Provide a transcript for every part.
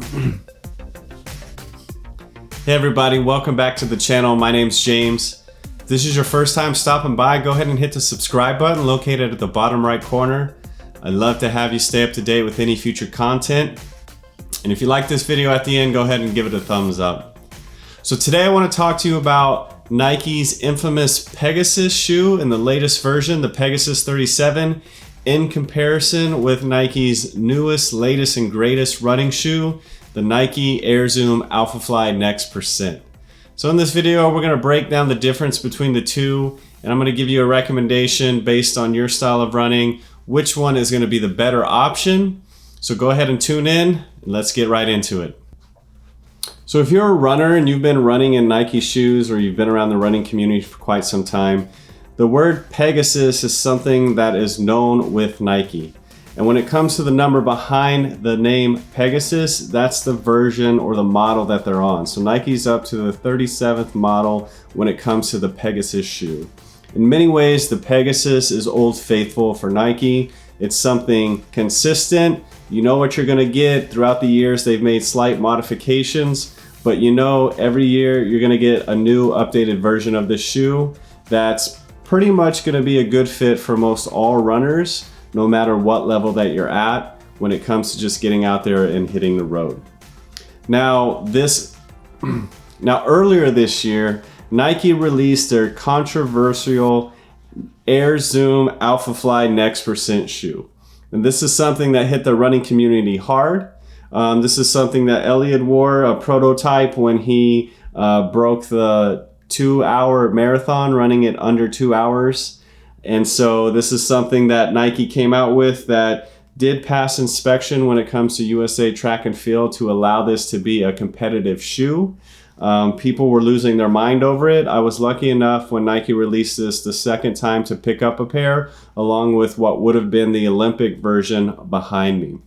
Hey everybody, welcome back to the channel. My name's James. If this is your first time stopping by, go ahead and hit the subscribe button located at the bottom right corner. I'd love to have you stay up to date with any future content. And if you like this video at the end, go ahead and give it a thumbs up. So today I want to talk to you about Nike's infamous Pegasus shoe in the latest version, the Pegasus 37, in comparison with Nike's newest, latest, and greatest running shoe, the Nike Air Zoom Alphafly Next %. So in this video, we're going to break down the difference between the two, and I'm going to give you a recommendation based on your style of running, which one is going to be the better option. So go ahead and tune in, and let's get right into it. So if you're a runner and you've been running in Nike shoes, or you've been around the running community for quite some time, the word Pegasus is something that is known with Nike. And when it comes to the number behind the name Pegasus, that's the version or the model that they're on. So Nike's up to the 37th model when it comes to the Pegasus shoe. In many ways, the Pegasus is old faithful for Nike. It's something consistent. You know what you're gonna get. Throughout the years, they've made slight modifications, but you know every year you're gonna get a new updated version of this shoe that's pretty much gonna be a good fit for most all runners, no matter what level that you're at when it comes to just getting out there and hitting the road. Now earlier this year, Nike released their controversial Air Zoom Alphafly Next % shoe. And this is something that hit the running community hard. This is something that Elliott wore, a prototype, when he broke the 2-hour marathon, running it under 2 hours. And so this is something that Nike came out with that did pass inspection when it comes to USA Track and Field to allow this to be a competitive shoe. People were losing their mind over it. I was lucky enough when Nike released this the second time to pick up a pair, along with what would have been the Olympic version behind me.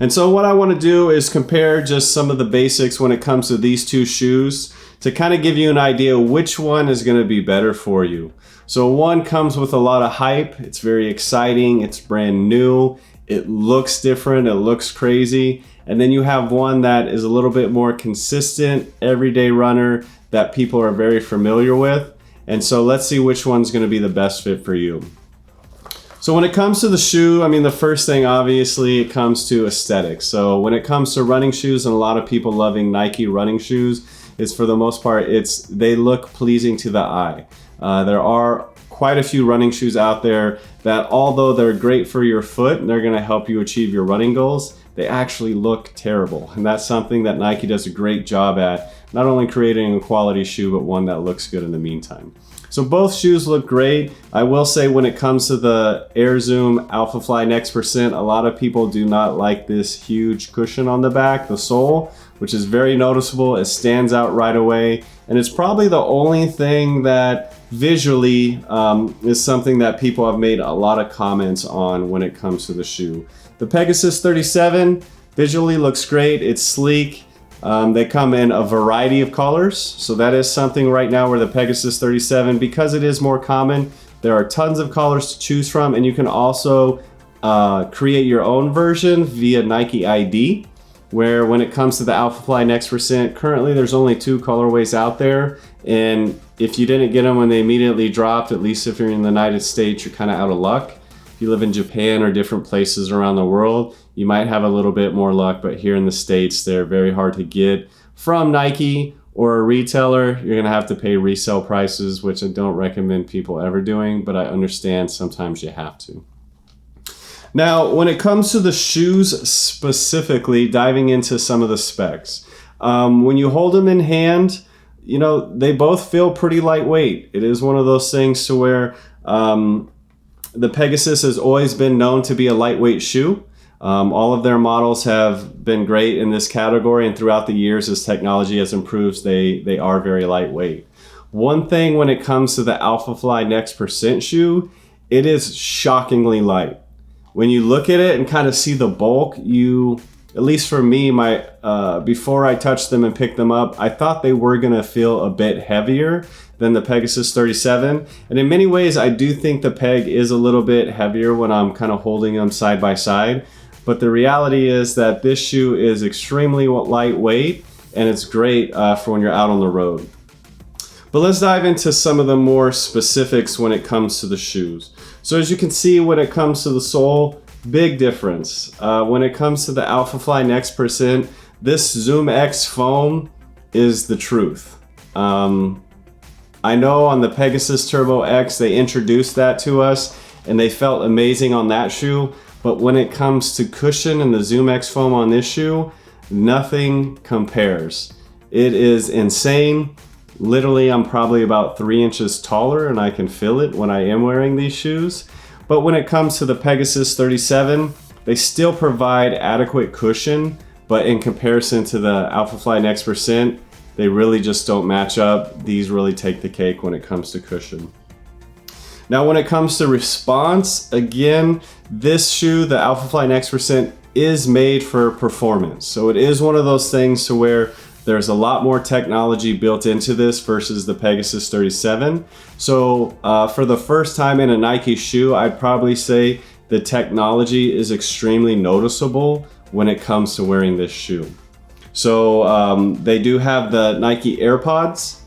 And so what I want to do is compare just some of the basics when it comes to these two shoes to kind of give you an idea which one is going to be better for you. So one comes with a lot of hype. It's very exciting. It's brand new. It looks different. It looks crazy. And then you have one that is a little bit more consistent, everyday runner that people are very familiar with. And so let's see which one's going to be the best fit for you. So when it comes to the shoe, I mean, the first thing, obviously, it comes to aesthetics. So when it comes to running shoes, and a lot of people loving Nike running shoes, is for the most part, they look pleasing to the eye. There are quite a few running shoes out there that, although they're great for your foot and they're going to help you achieve your running goals, they actually look terrible. And that's something that Nike does a great job at, not only creating a quality shoe, but one that looks good in the meantime. So both shoes look great. I will say when it comes to the Air Zoom Alphafly Next %, a lot of people do not like this huge cushion on the back, the sole, which is very noticeable. It stands out right away. And it's probably the only thing that visually is something that people have made a lot of comments on when it comes to the shoe. The Pegasus 37 visually looks great. It's sleek. They come in a variety of colors. So that is something right now where the Pegasus 37, because it is more common, there are tons of colors to choose from. And you can also create your own version via Nike ID, where when it comes to the Alphafly Next %, currently there's only 2 colorways out there. And if you didn't get them when they immediately dropped, at least if you're in the United States, you're kind of out of luck. If you live in Japan or different places around the world, you might have a little bit more luck, but here in the States, they're very hard to get from Nike or a retailer. You're gonna have to pay resale prices, which I don't recommend people ever doing, but I understand sometimes you have to. Now, when it comes to the shoes specifically, diving into some of the specs, when you hold them in hand, you know, they both feel pretty lightweight. It is one of those things to where the Pegasus has always been known to be a lightweight shoe. All of their models have been great in this category, and throughout the years as technology has improved, they are very lightweight. One thing when it comes to the Alphafly Next % shoe, it is shockingly light. When you look at it and kind of see the bulk, at least for me, before I touched them and picked them up, I thought they were gonna feel a bit heavier than the Pegasus 37. And in many ways, I do think the Peg is a little bit heavier when I'm kind of holding them side by side. But the reality is that this shoe is extremely lightweight, and it's great for when you're out on the road. But let's dive into some of the more specifics when it comes to the shoes. So as you can see, when it comes to the sole, big difference. When it comes to the Alphafly Next Percent, this Zoom X foam is the truth. I know on the Pegasus Turbo X, they introduced that to us and they felt amazing on that shoe. But when it comes to cushion and the Zoom X foam on this shoe, nothing compares. It is insane. Literally, I'm probably about 3 inches taller and I can feel it when I am wearing these shoes. But when it comes to the Pegasus 37, they still provide adequate cushion, but in comparison to the Alphafly Next Percent, they really just don't match up. These really take the cake when it comes to cushion. Now, when it comes to response, again, this shoe, the Alphafly Next Percent, is made for performance. So it is one of those things to where there's a lot more technology built into this versus the Pegasus 37. So for the first time in a Nike shoe, I'd probably say the technology is extremely noticeable when it comes to wearing this shoe. So they do have the Nike AirPods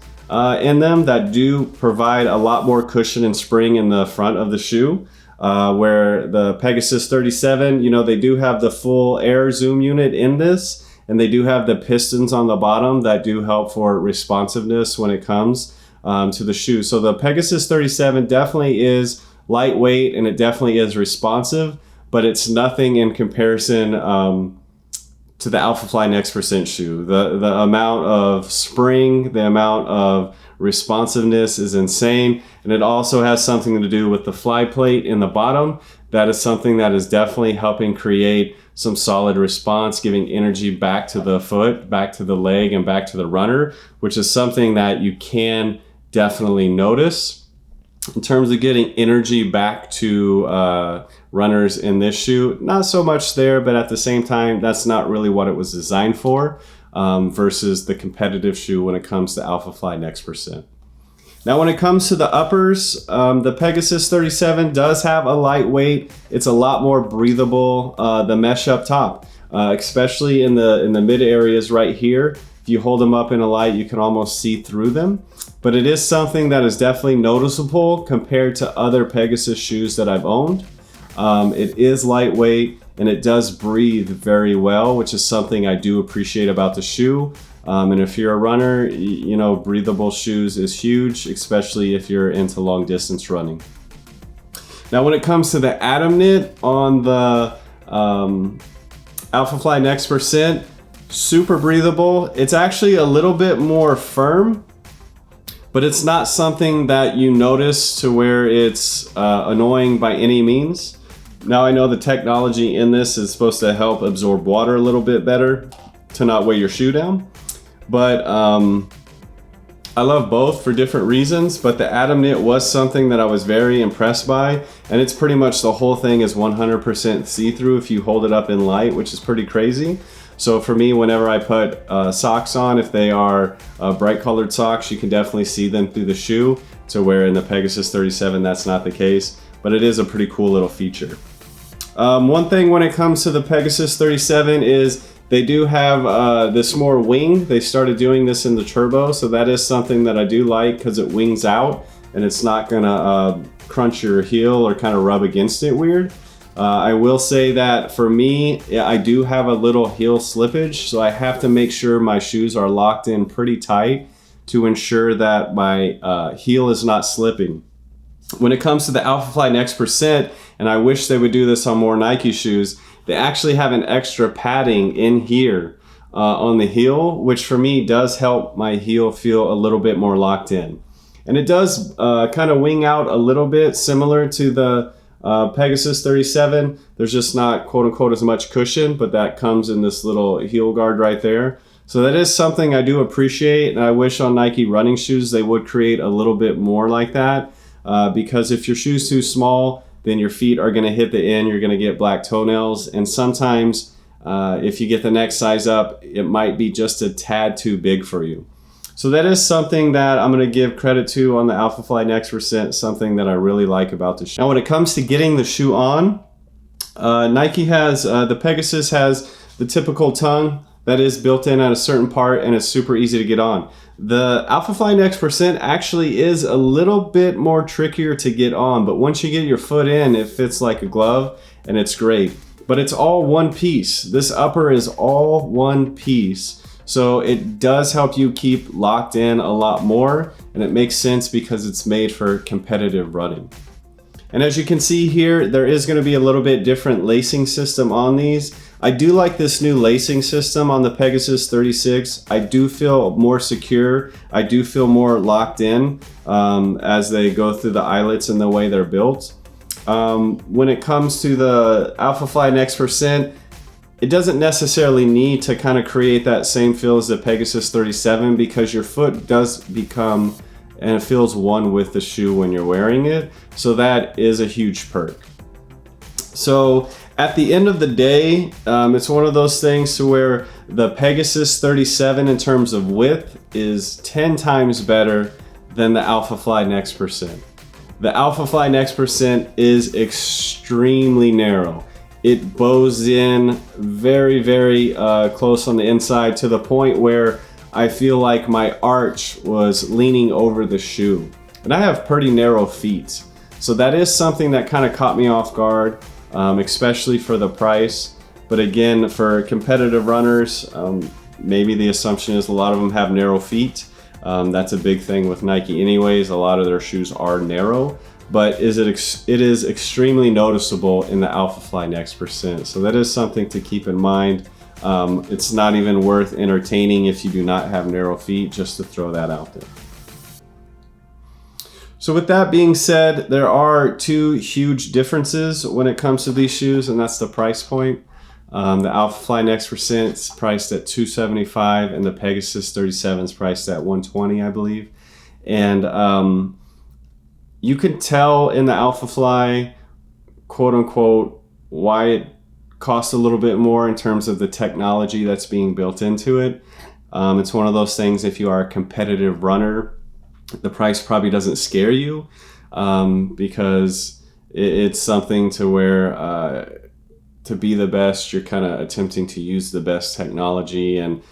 in them that do provide a lot more cushion and spring in the front of the shoe. Where the Pegasus 37, you know, they do have the full Air Zoom unit in this. And they do have the pistons on the bottom that do help for responsiveness when it comes to the shoe. So the Pegasus 37 definitely is lightweight and it definitely is responsive, but it's nothing in comparison to the Alphafly Next Percent shoe. The amount of spring, the amount of responsiveness is insane. And it also has something to do with the fly plate in the bottom. That is something that is definitely helping create some solid response, giving energy back to the foot, back to the leg, and back to the runner, which is something that you can definitely notice. In terms of getting energy back to runners in this shoe, not so much there, but at the same time, that's not really what it was designed for versus the competitive shoe when it comes to Alphafly Next Percent. Now, when it comes to the uppers, the Pegasus 37 does have a lightweight. It's a lot more breathable. The mesh up top, especially in the mid areas right here. If you hold them up in a light, you can almost see through them. But it is something that is definitely noticeable compared to other Pegasus shoes that I've owned. It is lightweight and it does breathe very well, which is something I do appreciate about the shoe. And if you're a runner, you know, breathable shoes is huge, especially if you're into long distance running. Now, when it comes to the Atom Knit on the Alphafly Next Percent, super breathable. It's actually a little bit more firm, but it's not something that you notice to where it's annoying by any means. Now, I know the technology in this is supposed to help absorb water a little bit better to not weigh your shoe down. But I love both for different reasons, but the Atom Knit was something that I was very impressed by, and it's pretty much the whole thing is 100% see-through if you hold it up in light, which is pretty crazy. So for me, whenever I put socks on, if they are bright colored socks, you can definitely see them through the shoe, to where in the Pegasus 37 that's not the case, but it is a pretty cool little feature. One thing when it comes to the Pegasus 37 is they do have this more wing. They started doing this in the Turbo, so that is something that I do like because it wings out and it's not gonna crunch your heel or kind of rub against it weird. I will say that for me, I do have a little heel slippage, so I have to make sure my shoes are locked in pretty tight to ensure that my heel is not slipping. When it comes to the Alphafly Next Percent, and I wish they would do this on more Nike shoes, they actually have an extra padding in here on the heel, which for me does help my heel feel a little bit more locked in. And it does kind of wing out a little bit similar to the Pegasus 37. There's just not quote unquote as much cushion, but that comes in this little heel guard right there. So that is something I do appreciate, and I wish on Nike running shoes they would create a little bit more like that, because if your shoe's too small, then your feet are going to hit the end, you're going to get black toenails, and sometimes if you get the next size up, it might be just a tad too big for you. So that is something that I'm going to give credit to on the Alphafly Next Percent, something that I really like about the shoe. Now when it comes to getting the shoe on, Nike has, the Pegasus has the typical tongue that is built in at a certain part, and it's super easy to get on. The Alphafly Next Percent actually is a little bit more trickier to get on, but once you get your foot in, it fits like a glove, and it's great. But it's all one piece. This upper is all one piece. So it does help you keep locked in a lot more, and it makes sense because it's made for competitive running. And as you can see here, there is going to be a little bit different lacing system on these. I do like this new lacing system on the Pegasus 36. I do feel more secure. I do feel more locked in as they go through the eyelets and the way they're built. When it comes to the Alphafly Next Percent, it doesn't necessarily need to kind of create that same feel as the Pegasus 37 because your foot does become and it feels one with the shoe when you're wearing it. So that is a huge perk. So at the end of the day, it's one of those things to where the Pegasus 37 in terms of width is 10 times better than the Alphafly Next Percent. The Alphafly Next Percent is extremely narrow. It bows in very, very close on the inside to the point where I feel like my arch was leaning over the shoe. And I have pretty narrow feet. So that is something that kind of caught me off guard, especially for the price. But again, for competitive runners, maybe the assumption is a lot of them have narrow feet. That's a big thing with Nike anyways. A lot of their shoes are narrow. But it is extremely noticeable in the Alphafly Next Percent. So that is something to keep in mind. It's not even worth entertaining if you do not have narrow feet, just to throw that out there. So with that being said, there are two huge differences when it comes to these shoes, and that's the price point. The Alphafly Next Percent is priced at $275, and the Pegasus 37 is priced at $120, I believe. And you can tell in the Alphafly, quote unquote, why it costs a little bit more in terms of the technology that's being built into it. It's one of those things, if you are a competitive runner, the price probably doesn't scare you because it's something to where to be the best, you're kind of attempting to use the best technology and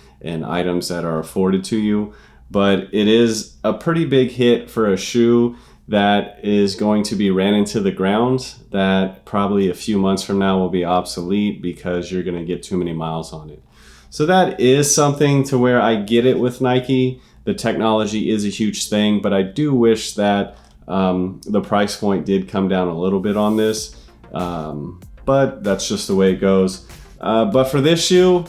items that are afforded to you. But it is a pretty big hit for a shoe that is going to be ran into the ground, that probably a few months from now will be obsolete because you're going to get too many miles on it. So that is something to where I get it with Nike. The technology is a huge thing, but I do wish that the price point did come down a little bit on this. But that's just the way it goes. But for this shoe,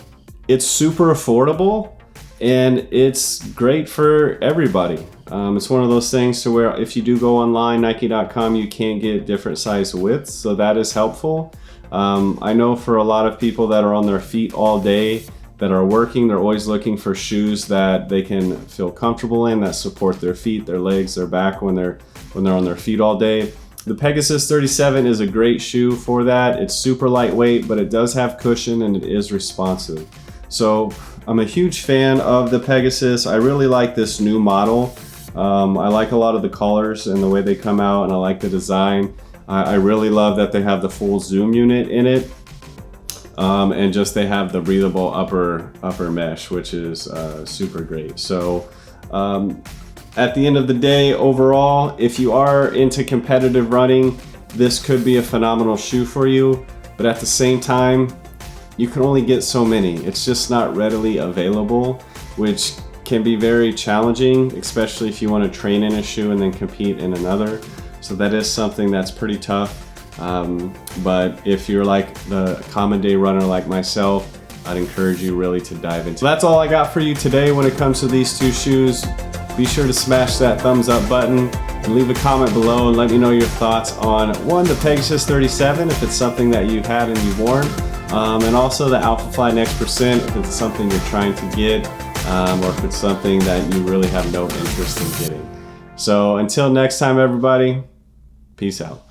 it's super affordable and it's great for everybody. It's one of those things to where if you do go online, Nike.com, you can get different size widths, so that is helpful. I know for a lot of people that are on their feet all day, that are working, they're always looking for shoes that they can feel comfortable in, that support their feet, their legs, their back when they're on their feet all day. The Pegasus 37 is a great shoe for that. It's super lightweight, but it does have cushion and it is responsive. So I'm a huge fan of the Pegasus. I really like this new model. I like a lot of the colors and the way they come out, and I like the design. I really love that they have the full zoom unit in it, and just they have the breathable upper mesh, which is super great. So at the end of the day, overall, if you are into competitive running, this could be a phenomenal shoe for you. But at the same time, you can only get so many. It's just not readily available, which can be very challenging, especially if you want to train in a shoe and then compete in another. So that is something that's pretty tough. But if you're like the common day runner like myself, I'd encourage you really to dive into. So that's all I got for you today when it comes to these two shoes. Be sure to smash that thumbs up button and leave a comment below and let me know your thoughts on the Pegasus 37, if it's something that you've had and you've worn, and also the Alphafly Next Percent, if it's something you're trying to get, or if it's something that you really have no interest in getting. So until next time, everybody, peace out.